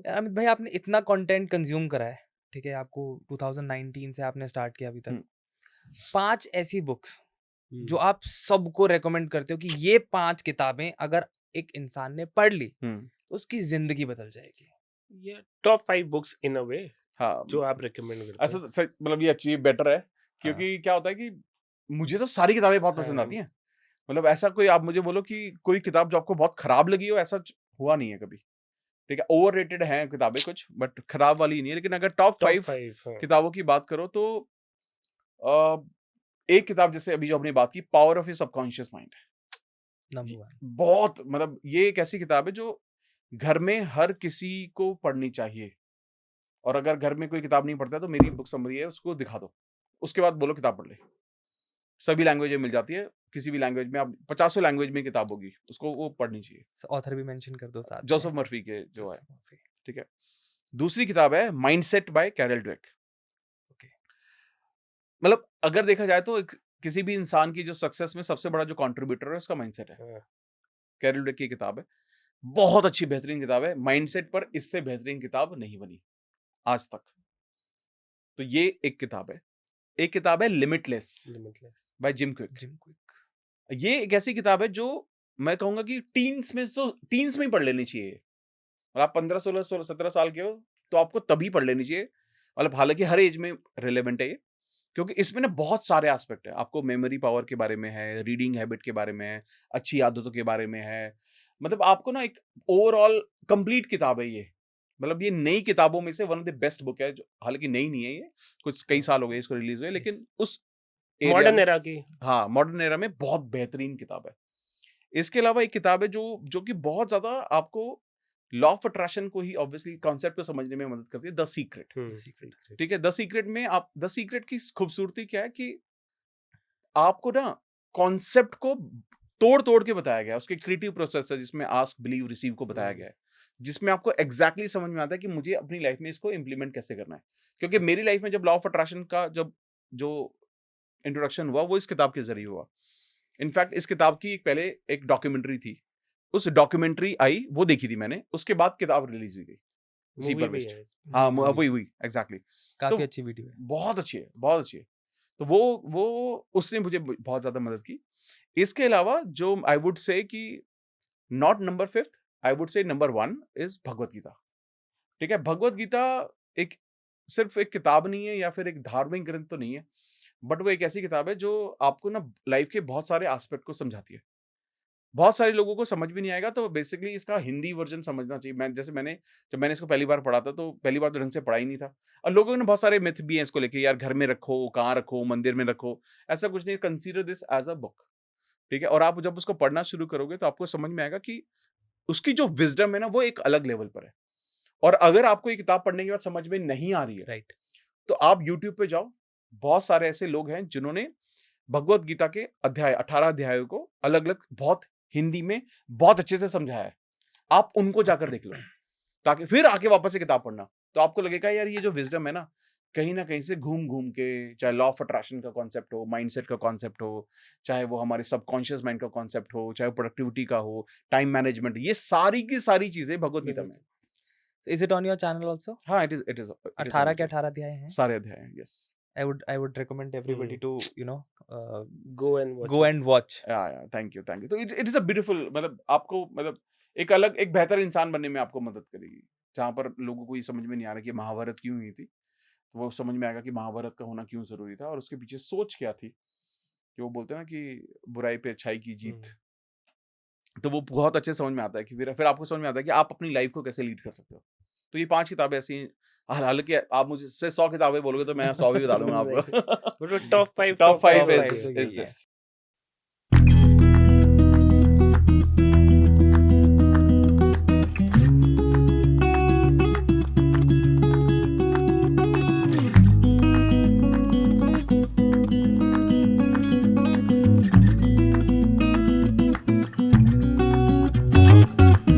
यार अमित भाई, आपने इतना कंटेंट कंज्यूम करा है, ठीक है, आपको 2019 से आपने स्टार्ट किया अभी तक। 5 ऐसी बुक्स जो आप सबको रेकमेंड करते हो कि ये 5 किताबें अगर एक इंसान ने पढ़ ली तो उसकी जिंदगी बदल जाएगी। ये टॉप 5 बुक्स इन अ वे हाँ, जो आप रिकमेंड करते ऐसा हो। मतलब ये अच्छी बेटर है, क्योंकि क्या होता है कि मुझे तो सारी किताबें बहुत पसंद आती हैं। मतलब ऐसा कोई आप मुझे बोलो कि कोई किताब जो आपको बहुत खराब लगी हो, ऐसा हुआ नहीं है कभी। ठीक है, ओवररेटेड हैं किताबें कुछ, बट खराब वाली नहीं है। लेकिन अगर टॉप 5 किताबों की बात करो तो एक किताब जैसे अभी जो हमने बात की, power of your subconscious mind, number 1। बहुत मतलब ये एक ऐसी किताब है जो घर में हर किसी को पढ़नी चाहिए। और अगर घर में कोई किताब नहीं पढ़ता है तो मेरी बुक समरी है, उसको दिखा दो, उसके बाद बोलो किताब पढ़ ले। सभी लैंग्वेज में मिल जाती है, किसी भी लैंग्वेज में, आप 50 लैंग्वेज में किताब होगी, उसको वो पढ़नी चाहिए। ऑथर भी मेंशन कर दो साथ में। जोसेफ मर्फी के जो है, जोसेफ मर्फी। ठीक है। दूसरी किताब है Mindset by Carol Dweck. Okay. मतलब अगर देखा जाए तो किसी भी इंसान की जो सक्सेस में सबसे बड़ा जो कंट्रीब्यूटर है उसका माइंडसेट है। कैरल ड्वेक की किताब है, बहुत अच्छी बेहतरीन किताब है। माइंडसेट पर इससे बेहतरीन किताब नहीं बनी आज तक। तो ये एक किताब है। एक किताब है लिमिटलेस बाय जिम क्विक। ये एक ऐसी किताब है जो मैं कहूंगा कि टीन्स में ही पढ़ लेनी चाहिए। और आप 15 16 17 साल के हो तो आपको तभी पढ़ लेनी चाहिए। मतलब हालांकि हर एज में रिलेवेंट है ये, क्योंकि इसमें ना बहुत सारे एस्पेक्ट है। आपको मेमोरी पावर के बारे में है, रीडिंग हैबिट के बारे में है, अच्छी आदतों के बारे में है। मतलब आपको ना एक ओवरऑल कंप्लीट किताब है ये। मतलब ये नई किताबों में से one of the best book है, जो हालांकि नई नहीं है, ये कुछ कई साल हो गए इसको रिलीज हुए, लेकिन उस मॉडर्न एरा की, हाँ, मॉडर्न एरा में बहुत बेहतरीन किताब है। इसके अलावा एक किताब है जो कि बहुत ज्यादा आपको लॉ ऑफ अट्रैक्शन को ही ऑब्वियसली कॉन्सेप्ट को समझने में मदद करती है। The secret. ठीक है, द सीक्रेट में आप, द सीक्रेट की खूबसूरती क्या है कि आपको ना कॉन्सेप्ट को तोड़ तोड़ के बताया गया है। उसके क्रिएटिव प्रोसेस है जिसमें आस्क बिलीव रिसीव को बताया गया है, जिसमें आपको एग्जैक्टली समझ में आता है कि मुझे अपनी लाइफ में इसको इंप्लीमेंट कैसे करना है। क्योंकि मेरी लाइफ में जब लॉ ऑफ अट्रैक्शन का जब जो इंट्रोडक्शन हुआ वो इस किताब के जरिए हुआ। इनफैक्ट इस किताब की पहले एक डॉक्यूमेंट्री थी, उस डॉक्यूमेंट्री आई, वो देखी थी मैंने, उसके बाद किताब रिलीज हुई थी उसी पर बेस्ड। हाँ, वही हुई एग्जैक्टली। काफी अच्छी वीडियो है, बहुत अच्छी है, बहुत अच्छी है। तो वो उसने मुझे बहुत ज्यादा मदद की। इसके अलावा जो आई would say that not number 5th, I would say number 1 is Bhagavad Gita. ठीक है, भगवत गीता एक सिर्फ एक किताब नहीं है या फिर एक धार्मिक ग्रंथ तो नहीं है, बट वो एक ऐसी किताब है जो आपको ना लाइफ के बहुत सारे एस्पेक्ट को समझाती है। बहुत सारे लोगों को समझ भी नहीं आएगा, तो बेसिकली इसका हिंदी वर्जन समझना चाहिए। जब मैंने इसको पहली बार पढ़ा था तो पहली बार तो ढंग से पढ़ा ही नहीं था। और लोगों ने बहुत सारे मिथ भी हैं इसको लेके, यार घर में रखो, कहाँ रखो, मंदिर में रखो, ऐसा कुछ नहीं। Consider this as a book. ठीक है, और आप जब उसको पढ़ना शुरू करोगे तो आपको समझ में आएगा कि उसकी जो विजडम है ना वो एक अलग लेवल पर है। और अगर आपको ये किताब पढ़ने के बाद समझ में नहीं आ रही है, राइट, तो आप यूट्यूब पे जाओ, बहुत सारे ऐसे लोग हैं जिन्होंने भगवत गीता के 18 अध्यायों को अलग अलग बहुत हिंदी में बहुत अच्छे से समझाया है। आप उनको जाकर देख लो, ताकि फिर आके वापस से किताब पढ़ना, तो आपको लगेगा यार ये जो विजडम है ना कहीं से घूम घूम के, चाहे लॉ ऑफ अट्रैक्शन का कॉन्सेप्ट हो, माइंडसेट का कॉन्सेप्ट हो, चाहे वो हमारे सबकॉन्शियस माइंड का कॉन्सेप्ट हो, चाहे प्रोडक्टिविटी का हो, टाइम मैनेजमेंट, ये सारी की सारी चीजें भगवत गीता में। Is it on your channel also? हाँ, इट इज 18 के 18 अध्याय हैं, सारे अध्याय हैं। Yes, I would recommend everybody to go and watch. या थैंक यू। तो इट इज अ ब्यूटीफुल, मतलब आपको मतलब एक बेहतर इंसान बनने में आपको मदद करेगी। जहां पर लोगों को ये समझ में नहीं आ रहा कि महाभारत क्यों हुई थी, तो वो समझ में आएगा कि महाभारत का होना क्यों जरूरी था और उसके पीछे सोच क्या थी। कि वो बोलते हैं ना कि बुराई पे अच्छाई की जीत, तो वो बहुत अच्छे समझ में आता है कि फिर आपको समझ में आता है कि आप अपनी लाइफ को कैसे लीड कर सकते हो। तो ये 5 किताबें ऐसी हैं। हालांकि आप मुझसे 100 किताबें बोलोगे तो मैं 100 भी बता दूंगा आपको। टॉप 5 टॉप 5 5 इज तो यही है। दिस।